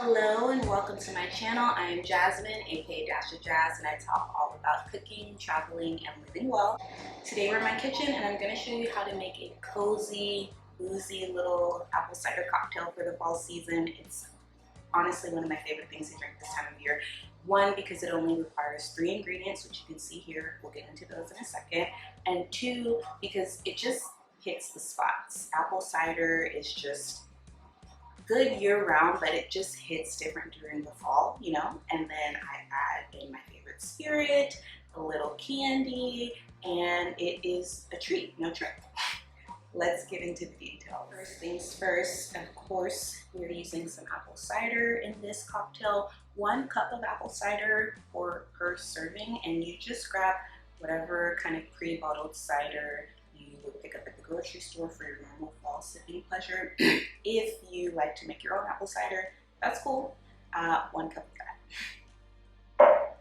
Hello and welcome to my channel. I am Jasmine, aka Dash of Jazz, and I talk all about cooking, traveling, and living well. Today we're in my kitchen and I'm going to show you how to make a cozy, boozy little apple cider cocktail for the fall season. It's honestly one of my favorite things to drink this time of year. One, because it only requires 3 ingredients, which you can see here. We'll get into those in a second. And 2, because it just hits the spots. Apple cider is just good year-round, but it just hits different during the fall, you know? And then I add in my favorite spirit, a little candy, and it is a treat, no trick. Let's get into the detail. First things first, of course, we're using some apple cider in this cocktail. 1 cup of apple cider per serving, and you just grab whatever kind of pre-bottled cider you would pick up at the grocery store for your normal fall sipping pleasure. If you like to make your own apple cider, that's cool. 1 cup of that.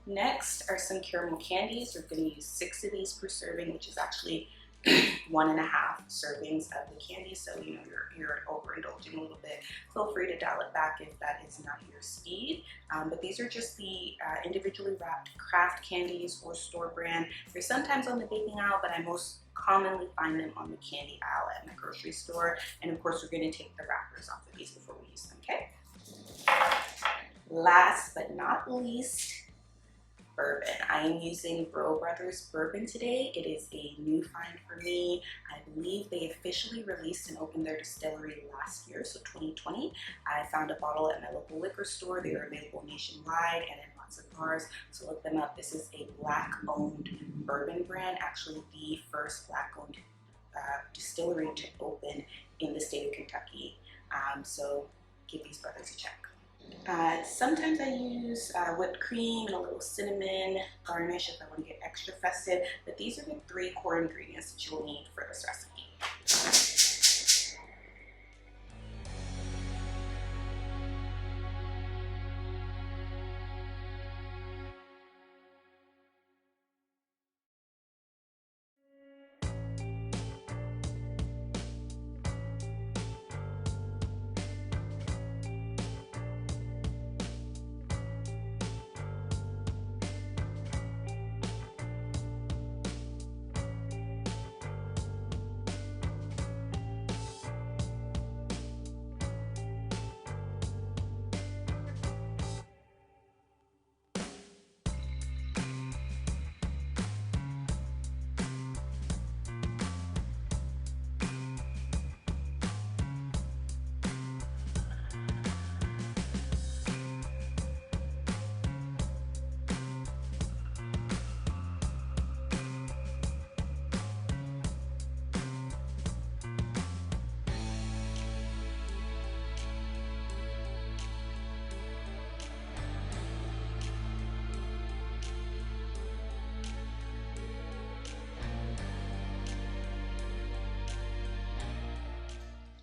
Next are some caramel candies. We're going to use 6 of these per serving, which is actually 1.5 servings of the candy. So you know you're overindulging a little bit. Feel free to dial it back if that is not your speed. But these are just the individually wrapped craft candies or store brand. They're sometimes on the baking aisle, but I most commonly find them on the candy aisle at my grocery store. And of course, we're going to take the wrappers off of these before we use them. Okay. Last but not least, bourbon. I am using Bro Brothers bourbon today. It is a new find for me. I believe they officially released and opened their distillery last year, so 2020. I found a bottle at my local liquor store. They are available nationwide and in lots of bars, so look them up. This is a Black-owned bourbon brand, actually the first Black-owned distillery to open in the state of Kentucky. So give these brothers a check. Sometimes I use whipped cream and a little cinnamon, garnish if I want to get extra festive, but these are the 3 core ingredients that you'll need for this recipe.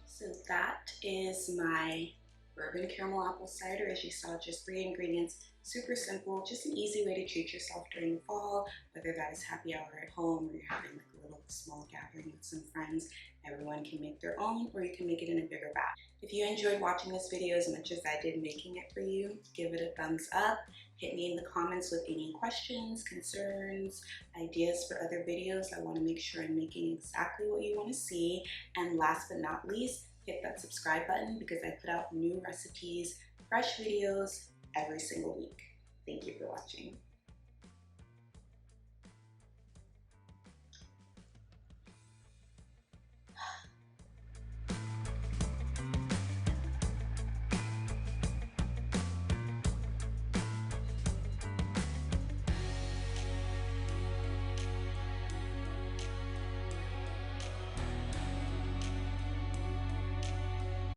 So that is my bourbon caramel apple cider. As you saw, just 3 ingredients, super simple, just an easy way to treat yourself during the fall, whether that is happy hour at home or you're having like a little small gathering with some friends. Everyone can make their own, or you can make it in a bigger batch. If you enjoyed watching this video as much as I did making it for you, give it a thumbs up. Hit me in the comments with any questions, concerns, ideas for other videos. I want to make sure I'm making exactly what you want to see. And last but not least, hit that subscribe button because I put out new recipes, fresh videos every single week. Thank you for watching.